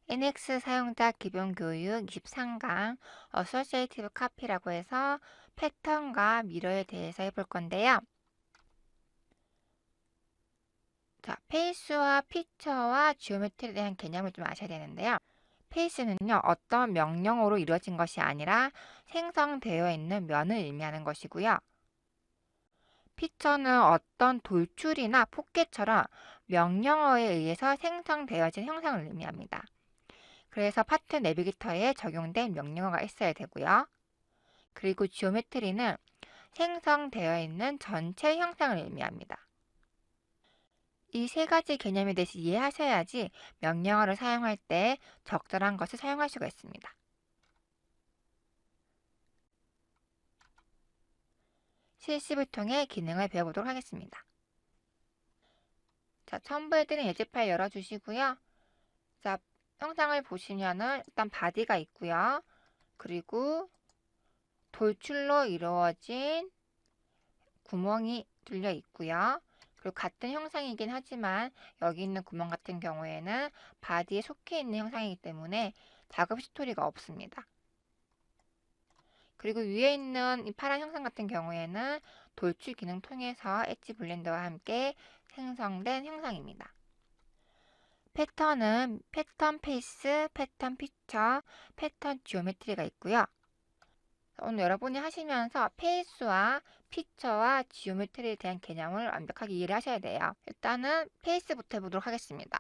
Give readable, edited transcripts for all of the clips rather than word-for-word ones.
NX 사용자 기본 교육 23강 어소시에이티브 카피라고 해서 패턴과 미러에 대해서 해볼 건데요. 자, 페이스와 피처와 지오메트리에 대한 개념을 좀 아셔야 되는데요. 페이스는요, 어떤 명령어로 이루어진 것이 아니라 생성되어 있는 면을 의미하는 것이고요. 피처는 어떤 돌출이나 포켓처럼 명령어에 의해서 생성되어진 형상을 의미합니다. 그래서 파트 내비게이터에 적용된 명령어가 있어야 되고요. 그리고 지오메트리는 생성되어 있는 전체 형상을 의미합니다. 이 세 가지 개념에 대해서 이해하셔야지 명령어를 사용할 때 적절한 것을 사용할 수가 있습니다. 실습을 통해 기능을 배워보도록 하겠습니다. 자, 첨부해드린 예제 파일 열어주시고요. 자, 영상을 보시면은 일단 바디가 있고요. 그리고 돌출로 이루어진 구멍이 뚫려 있고요. 그리고 같은 형상이긴 하지만 여기 있는 구멍 같은 경우에는 바디에 속해 있는 형상이기 때문에 작업 스토리가 없습니다. 그리고 위에 있는 이 파란 형상 같은 경우에는 돌출 기능 통해서 엣지 블렌더와 함께 생성된 형상입니다. 패턴은 패턴 페이스, 패턴 피처, 패턴 지오메트리가 있고요. 오늘 여러분이 하시면서 페이스와 피처와 지오메트리에 대한 개념을 완벽하게 이해를 하셔야 돼요. 일단은 페이스부터 해보도록 하겠습니다.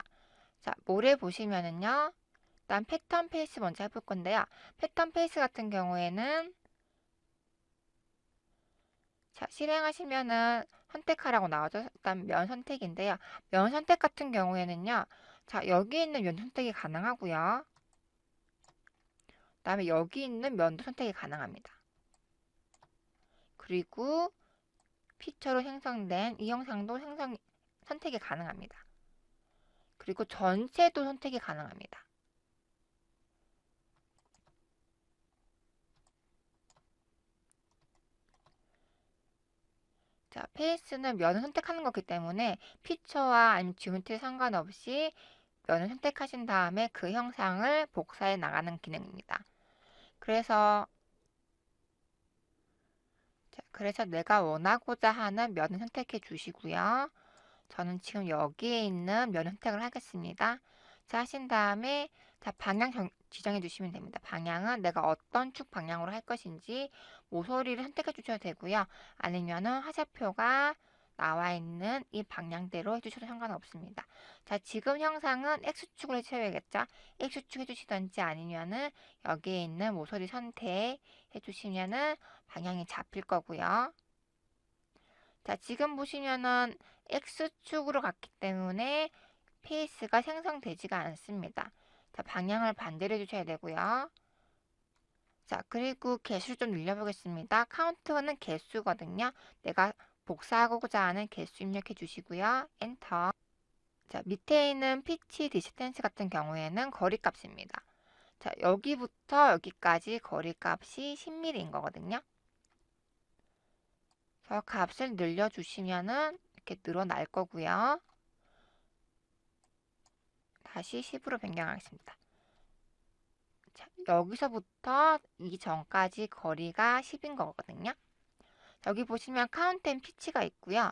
자, 모래 보시면은요. 일단 패턴 페이스 먼저 해볼 건데요. 패턴 페이스 같은 경우에는 자, 실행하시면은 선택하라고 나오죠. 일단 면 선택인데요. 면 선택 같은 경우에는요. 자, 여기 있는 면 선택이 가능하고요. 그다음에 여기 있는 면도 선택이 가능합니다. 그리고 피처로 생성된 이 영상도 선택이 가능합니다. 그리고 전체도 선택이 가능합니다. 자, 페이스는 면을 선택하는 거기 때문에 피처와 아니면 지오메트리 상관없이 면을 선택하신 다음에 그 형상을 복사해 나가는 기능입니다. 그래서 내가 원하고자 하는 면을 선택해 주시고요. 저는 지금 여기에 있는 면 선택을 하겠습니다. 자, 하신 다음에 자, 방향 지정해 주시면 됩니다. 방향은 내가 어떤 축 방향으로 할 것인지 모서리를 선택해 주셔도 되고요. 아니면은 화살표가 나와 있는 이 방향대로 해주셔도 상관없습니다. 자, 지금 형상은 X축으로 해주셔야겠죠? X축 해주시던지 아니면은 여기에 있는 모서리 선택해 주시면은 방향이 잡힐 거고요. 자, 지금 보시면은 X축으로 갔기 때문에 페이스가 생성되지가 않습니다. 자, 방향을 반대로 해주셔야 되고요. 자, 그리고 개수를 좀 늘려보겠습니다. 카운트는 개수거든요. 내가 복사하고자 하는 개수 입력해 주시고요. 엔터. 자, 밑에 있는 피치 디스텐스 같은 경우에는 거리값입니다. 자, 여기부터 여기까지 거리값이 10mm인 거거든요. 그래서 값을 늘려주시면은 이렇게 늘어날 거고요. 다시 10으로 변경하겠습니다. 자, 여기서부터 이전까지 거리가 10인 거거든요. 여기 보시면 카운트 앤 피치가 있고요.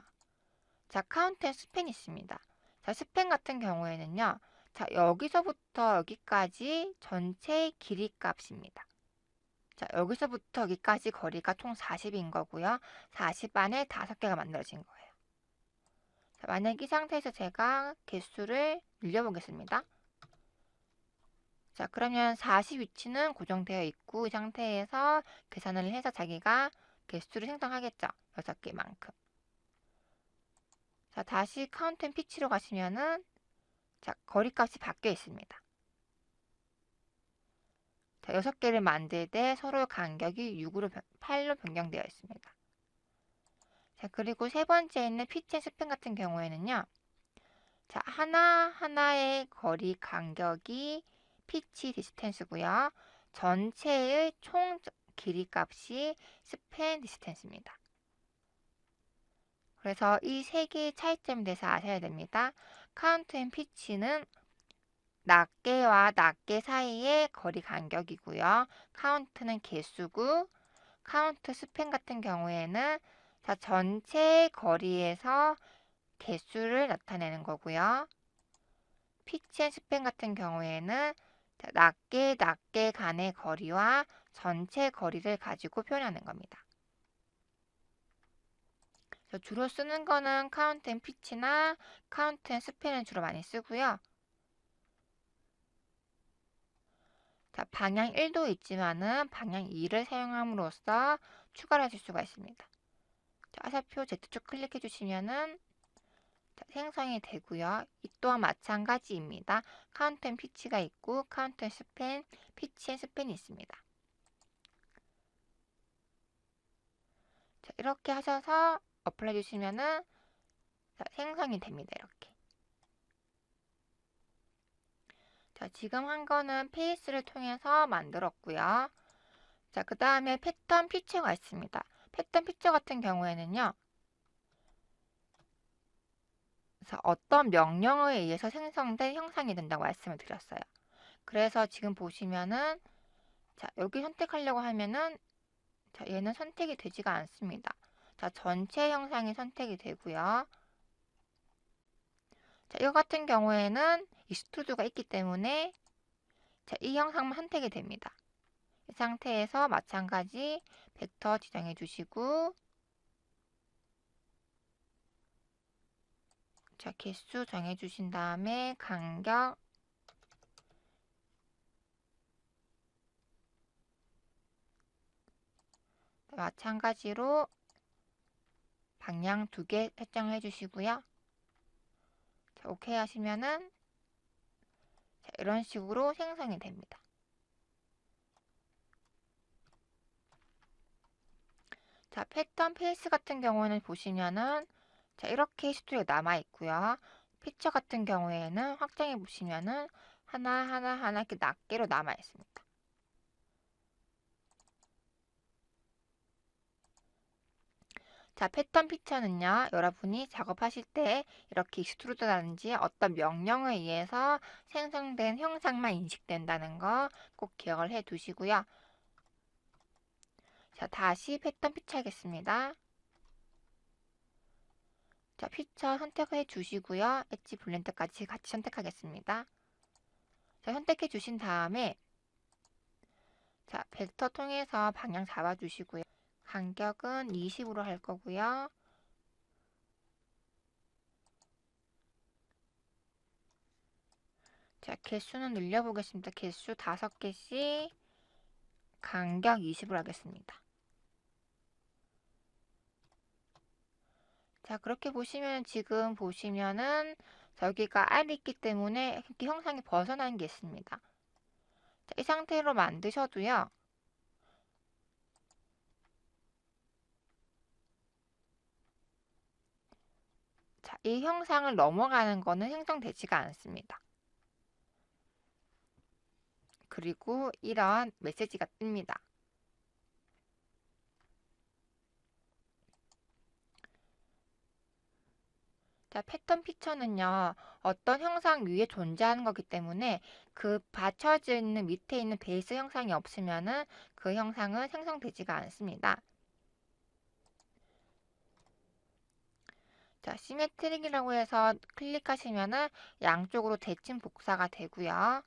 자, 카운트 앤 스팬이 있습니다. 자, 스팬 같은 경우에는요. 자, 여기서부터 여기까지 전체 길이 값입니다. 자, 여기서부터 여기까지 거리가 총 40인 거고요. 40 안에 5개가 만들어진 거예요. 자, 만약 이 상태에서 제가 개수를 늘려보겠습니다. 자, 그러면 40 위치는 고정되어 있고 이 상태에서 계산을 해서 자기가 개수를 생성하겠죠. 6개만큼. 자, 다시 카운트 앤 피치로 가시면은 자, 거리값이 바뀌어 있습니다. 자, 6개를 만들 때 서로 간격이 8로 변경되어 있습니다. 자, 그리고 세 번째 있는 피치 앤 스팬 같은 경우에는요. 자, 하나하나의 거리 간격이 피치 디스텐스고요. 전체의 총 길이 값이 스팬 디스텐스입니다. 그래서 이 세 개의 차이점에 대해서 아셔야 됩니다. 카운트 앤 피치는 낱개와 낱개 사이의 거리 간격이고요. 카운트는 개수고, 카운트 스팬 같은 경우에는 자, 전체 거리에서 개수를 나타내는 거고요. 피치 앤 스팬 같은 경우에는 낱개 낱개 간의 거리와 전체 거리를 가지고 표현하는 겁니다. 주로 쓰는 거는 카운트 앤 피치나 카운트 앤 스팬을 주로 많이 쓰고요. 자, 방향 1도 있지만은 방향 2를 사용함으로써 추가를 하실 수가 있습니다. 자, 화살표 Z축 클릭해 주시면은 생성이 되고요. 이 또한 마찬가지입니다. 카운트 앤 피치가 있고 카운트 앤 스팬, 피치 앤 스팬이 있습니다. 자, 이렇게 하셔서 어플라이 주시면은 자, 생성이 됩니다. 이렇게. 자, 지금 한 거는 페이스를 통해서 만들었고요. 자, 그 다음에 패턴 피처가 있습니다. 패턴 피처 같은 경우에는요. 그래서 어떤 명령어에 의해서 생성된 형상이 된다고 말씀을 드렸어요. 그래서 지금 보시면은 자, 여기 선택하려고 하면은 자, 얘는 선택이 되지가 않습니다. 자, 전체 형상이 선택이 되고요. 자, 이거 같은 경우에는 익스트루드가 있기 때문에 자, 이 형상만 선택이 됩니다. 이 상태에서 마찬가지 벡터 지정해 주시고 자, 개수 정해 주신 다음에 간격 마찬가지로 방향 2개 설정해 주시고요. 자, 오케이 하시면은 자, 이런 식으로 생성이 됩니다. 자, 패턴 페이스 같은 경우는 보시면은 자, 이렇게 히스토리가 남아 있고요. 피처 같은 경우에는 확장해 보시면은 하나 이렇게 낱개로 남아 있습니다. 자, 패턴 피처는요, 여러분이 작업하실 때 이렇게 익스트루드라든지 어떤 명령에 의해서 생성된 형상만 인식된다는 거 꼭 기억을 해 두시고요. 자, 다시 패턴 피처 하겠습니다. 자, 피처 선택해 주시고요. 엣지 블렌드까지 같이 선택하겠습니다. 자, 선택해 주신 다음에 자, 벡터 통해서 방향 잡아 주시고요. 간격은 20으로 할 거고요. 자, 개수는 늘려보겠습니다. 개수 5개씩 간격 20으로 하겠습니다. 자, 그렇게 보시면 지금 보시면은 여기가 R이 있기 때문에 이렇게 형상이 벗어나는 게 있습니다. 자, 이 상태로 만드셔도요. 자, 이 형상을 넘어가는 거는 생성되지가 않습니다. 그리고 이런 메시지가 뜹니다. 자, 패턴 피처는요, 어떤 형상 위에 존재하는 거기 때문에 그 받쳐져 있는 밑에 있는 베이스 형상이 없으면은 그 형상은 생성되지가 않습니다. 자, 시메트릭이라고 해서 클릭하시면은 양쪽으로 대칭 복사가 되고요.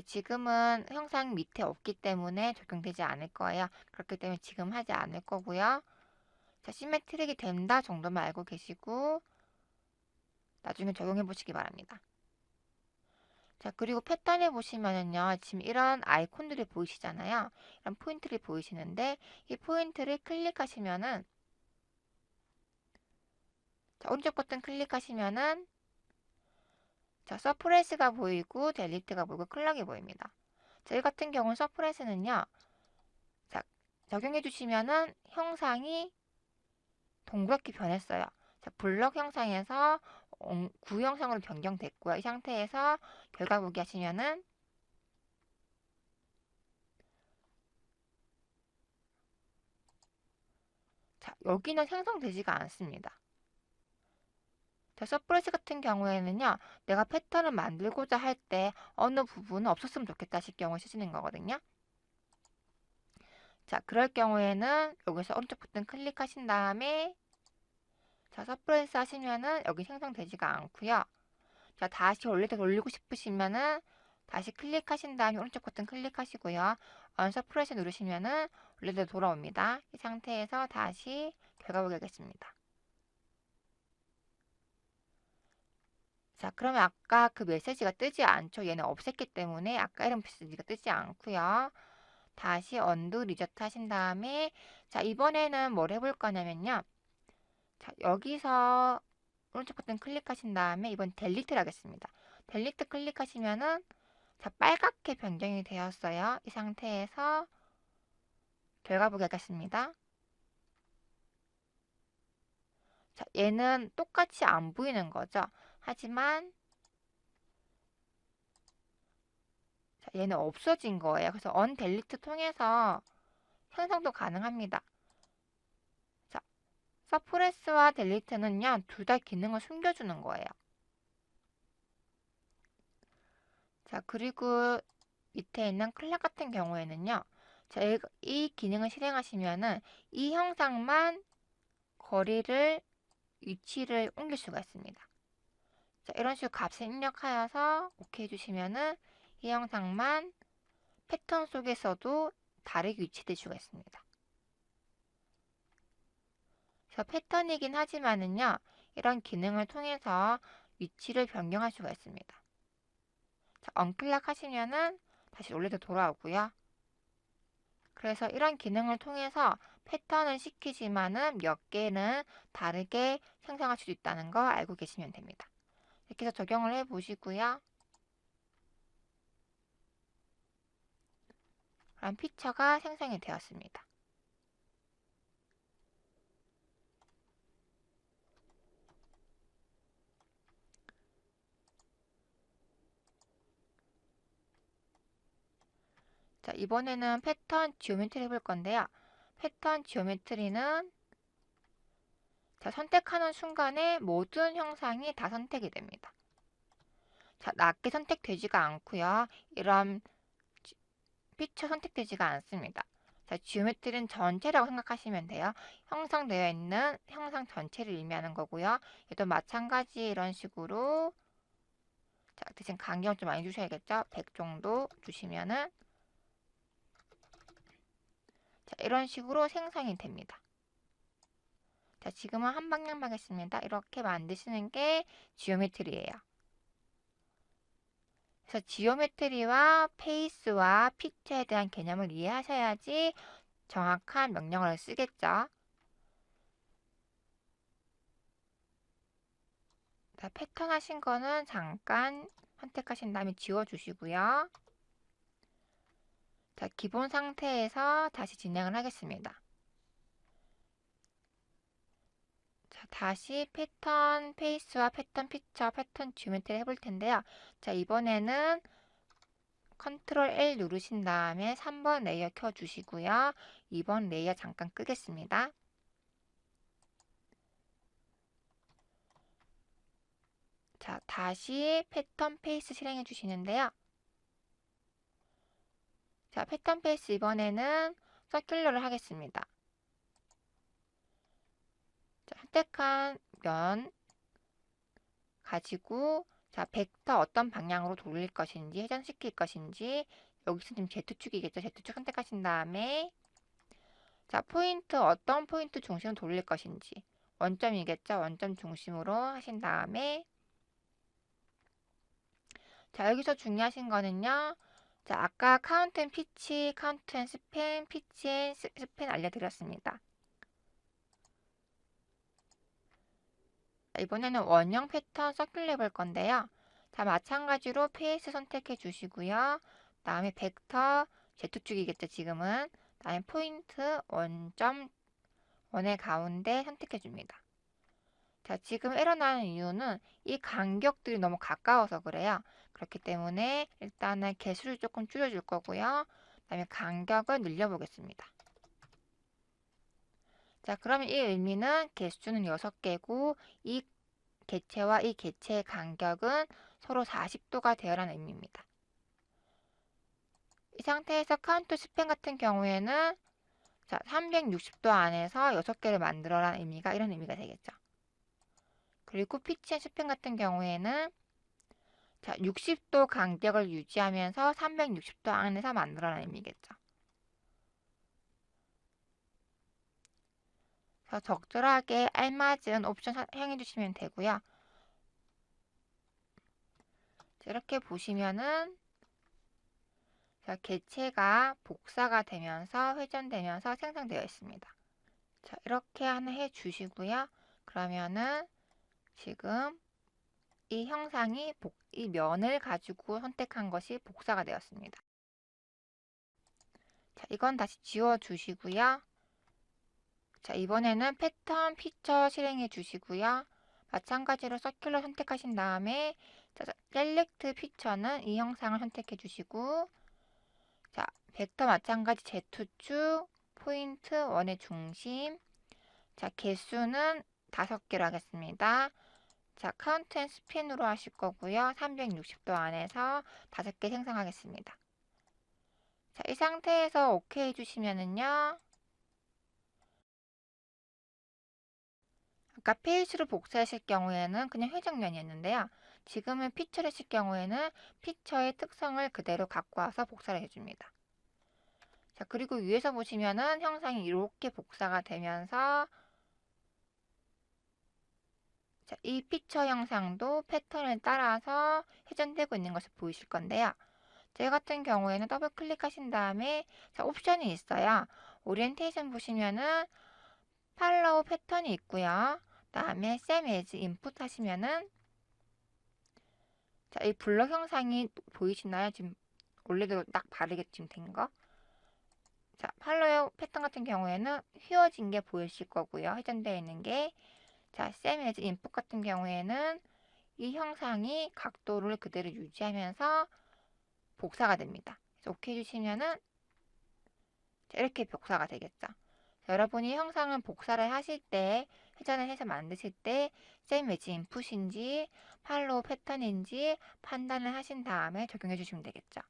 지금은 형상 밑에 없기 때문에 적용되지 않을 거예요. 그렇기 때문에 지금 하지 않을 거고요. 자, 시메트릭이 된다 정도만 알고 계시고 나중에 적용해 보시기 바랍니다. 자, 그리고 패턴에 보시면은요, 지금 이런 아이콘들이 보이시잖아요. 이런 포인트를 보이시는데, 이 포인트를 클릭하시면은, 자, 오른쪽 버튼 클릭하시면은, 자, 서프레스가 보이고, 델리트가 보이고, 클럭이 보입니다. 저희 같은 경우는 서프레스는요, 자, 적용해 주시면은 형상이 동그랗게 변했어요. 자, 블럭 형상에서 구 형상으로 변경됐고요. 이 상태에서 결과 보기 하시면은, 자, 여기는 생성되지가 않습니다. 자, 서프레스 같은 경우에는요, 내가 패턴을 만들고자 할 때 어느 부분은 없었으면 좋겠다 하실 경우에 쓰시는 거거든요. 자, 그럴 경우에는 여기서 오른쪽 버튼 클릭하신 다음에 자, 서프레스 하시면은 여기 생성되지가 않고요. 자, 다시 원래 돌리고 싶으시면은 다시 클릭하신 다음에 오른쪽 버튼 클릭하시고요. 언서프레스 누르시면은 원래대로 돌아옵니다. 이 상태에서 다시 결과 보기 하겠습니다. 자, 그러면 아까 그 메시지가 뜨지 않죠. 얘는 없앴기 때문에 아까 이런 메시지가 뜨지 않고요. 다시 언두 리저트 하신 다음에 자, 이번에는 뭘 해볼 거냐면요. 자, 여기서 오른쪽 버튼 클릭하신 다음에 이번 델리트를 하겠습니다. 델리트 클릭하시면은 자, 빨갛게 변경이 되었어요. 이 상태에서 결과 보기 하겠습니다. 자, 얘는 똑같이 안 보이는 거죠. 하지만 자, 얘는 없어진 거예요. 그래서 언델리트 통해서 생성도 가능합니다. 자, 서프레스와 델리트는요, 둘 다 기능을 숨겨주는 거예요. 자, 그리고 밑에 있는 클락 같은 경우에는요, 자, 이 기능을 실행하시면은 이 형상만 거리를, 위치를 옮길 수가 있습니다. 자, 이런 식으로 값을 입력하여서 오케이 해주시면은 이 형상만 패턴 속에서도 다르게 위치될 수가 있습니다. 그래서 패턴이긴 하지만은요, 이런 기능을 통해서 위치를 변경할 수가 있습니다. 자, 언클락 하시면은 다시 원래대로 돌아오고요. 그래서 이런 기능을 통해서 패턴을 시키지만은 몇 개는 다르게 생성할 수 있다는 거 알고 계시면 됩니다. 이렇게 해서 적용을 해 보시고요. 그럼 피처가 생성이 되었습니다. 자, 이번에는 패턴 지오메트리 해볼 건데요. 패턴 지오메트리는 자, 선택하는 순간에 모든 형상이 다 선택이 됩니다. 자, 낮게 선택되지가 않고요. 이런 피처 선택되지가 않습니다. 자, 지오메트리는 전체라고 생각하시면 돼요. 형성되어 있는 형상 전체를 의미하는 거고요. 얘도 마찬가지 이런 식으로 자, 대신 간격을 좀 많이 주셔야겠죠. 100 정도 주시면은 자, 이런 식으로 생성이 됩니다. 자, 지금은 한 방향만 하겠습니다. 이렇게 만드시는 게 지오메트리예요. 그래서 지오메트리와 페이스와 피처에 대한 개념을 이해하셔야지 정확한 명령어를 쓰겠죠. 자, 패턴 하신 거는 잠깐 선택하신 다음에 지워주시고요. 자, 기본 상태에서 다시 진행을 하겠습니다. 자, 다시 패턴 페이스와 패턴 피처, 패턴 지오메트리 해볼 텐데요. 자, 이번에는 컨트롤 L 누르신 다음에 3번 레이어 켜주시고요. 2번 레이어 잠깐 끄겠습니다. 자, 다시 패턴 페이스 실행해 주시는데요. 자, 패턴 페이스 이번에는 서큘러를 하겠습니다. 자, 선택한 면 가지고 자, 벡터 어떤 방향으로 돌릴 것인지 회전시킬 것인지 여기서 지금 Z축이겠죠. Z축 선택하신 다음에 자, 포인트 어떤 포인트 중심으로 돌릴 것인지 원점이겠죠. 원점 중심으로 하신 다음에 자, 여기서 중요하신 거는요. 자, 아까 카운트 앤 피치, 카운트 앤 스팬, 피치 앤 스팬 알려드렸습니다. 자, 이번에는 원형 패턴 서큘러 해볼 건데요. 자, 마찬가지로 페이스 선택해 주시고요. 다음에 벡터 Z축이겠죠, 지금은. 다음에 포인트 원점 원의 가운데 선택해 줍니다. 자, 지금 에러 나는 이유는 이 간격들이 너무 가까워서 그래요. 그렇기 때문에 일단은 개수를 조금 줄여줄 거고요. 그다음에 간격을 늘려보겠습니다. 자, 그러면 이 의미는 개수는 6개고 이 개체와 이 개체의 간격은 서로 40도가 되어라는 의미입니다. 이 상태에서 카운트 스팬 같은 경우에는 자, 360도 안에서 6개를 만들어라는 의미가 이런 의미가 되겠죠. 그리고 피치 앤 스팬 같은 경우에는 자, 60도 간격을 유지하면서 360도 안에서 만들어라는 의미겠죠. 그래서 적절하게 알맞은 옵션 사용해 주시면 되고요. 이렇게 보시면은 자, 개체가 복사가 되면서 회전되면서 생성되어 있습니다. 자, 이렇게 하나 해 주시고요. 그러면은 지금 이 형상이 이 면을 가지고 선택한 것이 복사가 되었습니다. 자, 이건 다시 지워 주시고요. 자, 이번에는 패턴 피처 실행해 주시고요. 마찬가지로 서큘러 선택하신 다음에 자, 셀렉트 피처는 이 형상을 선택해 주시고 자, 벡터 마찬가지 Z축, 포인트, 원의 중심. 자, 개수는 5개로 하겠습니다. 자, 카운트 앤 스핀으로 하실 거고요. 360도 안에서 5개 생성하겠습니다. 자, 이 상태에서 OK 해주시면은요. 아까 페이지로 복사하실 경우에는 그냥 회전면이었는데요. 지금은 피처를 했을 경우에는 피처의 특성을 그대로 갖고 와서 복사를 해줍니다. 자, 그리고 위에서 보시면은 형상이 이렇게 복사가 되면서 자, 이 피처 형상도 패턴을 따라서 회전되고 있는 것을 보이실 건데요. 제 같은 경우에는 더블 클릭하신 다음에 자, 옵션이 있어요. 오리엔테이션 보시면은 팔로우 패턴이 있고요. 다음에 Same as Input 하시면은 자, 이 블럭 형상이 보이시나요? 지금 원래대로 딱 바르게 지금 된 거. 자, 팔로우 패턴 같은 경우에는 휘어진 게 보이실 거고요. 회전되어 있는 게. 자, Same as Input 같은 경우에는 이 형상이 각도를 그대로 유지하면서 복사가 됩니다. 그래서 OK 해주시면은 이렇게 복사가 되겠죠. 여러분이 형상을 복사를 하실 때, 회전을 해서 만드실 때 Same as Input인지 팔로우 패턴인지 판단을 하신 다음에 적용해 주시면 되겠죠.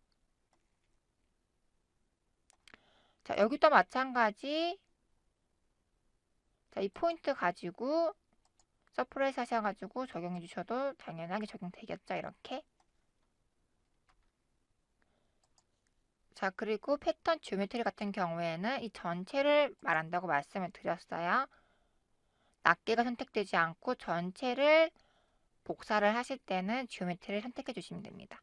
자, 여기도 마찬가지. 자, 이 포인트 가지고 서프레스 하셔가지고 적용해 주셔도 당연하게 적용되겠죠. 이렇게. 자, 그리고 패턴 지오메트리 같은 경우에는 이 전체를 말한다고 말씀을 드렸어요. 낱개가 선택되지 않고 전체를 복사를 하실 때는 지오메트리를 선택해 주시면 됩니다.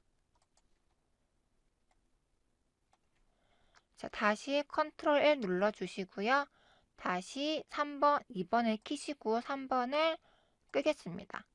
자, 다시 컨트롤 1 눌러 주시고요. 다시 3번, 2번을 키시고 3번을 끄겠습니다.